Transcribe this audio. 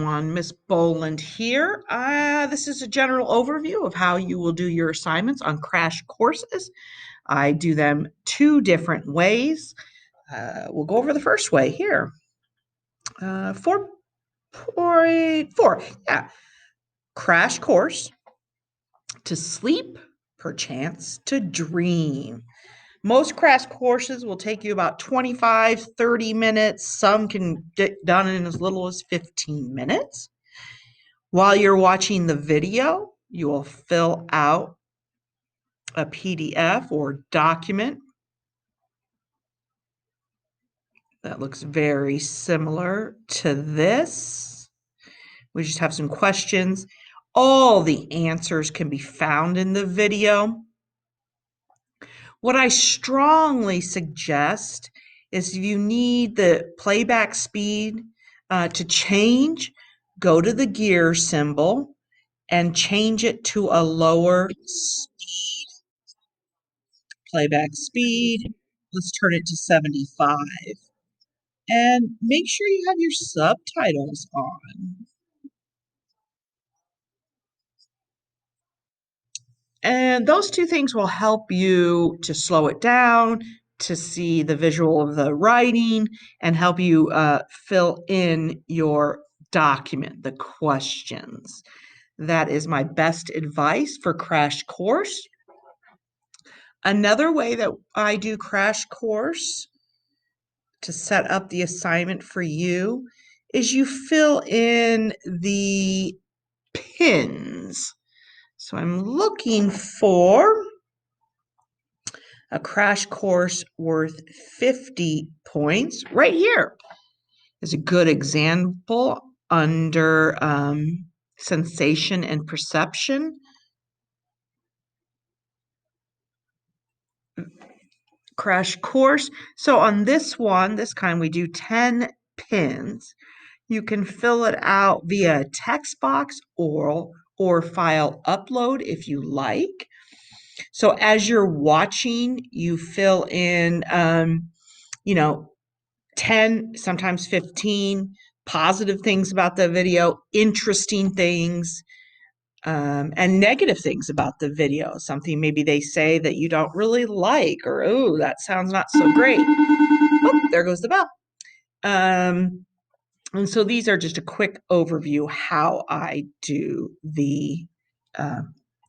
Miss Boland here. This is a general overview of how you will do your assignments on Crash Courses. I do them two different ways. We'll go over the first way here. 4.4, yeah. Crash Course: to sleep, perchance to dream. Most crash courses will take you about 25, 30 minutes. Some can get done in as little as 15 minutes. While you're watching the video, you will fill out a PDF or document that looks very similar to this. We just have some questions. All the answers can be found in the video. What I strongly suggest is if you need the playback speed to change, go to the gear symbol and change it to a lower playback speed. Let's turn it to 75. And make sure you have your subtitles on. And those two things will help you to slow it down, to see the visual of the writing, and help you fill in your document, the questions. That is my best advice for Crash Course. Another way that I do Crash Course to set up the assignment for you is you fill in the pins. So I'm looking for a crash course worth 50 points. Right here is a good example under sensation and perception. Crash course. So on this one, this kind, we do 10 pins. You can fill it out via text box or file upload if you like. So as you're watching, you fill in, 10, sometimes 15 positive things about the video, interesting things, and negative things about the video. Something maybe they say that you don't really like, or, oh, that sounds not so great. Oh, there goes the bell. And so these are just a quick overview how I do the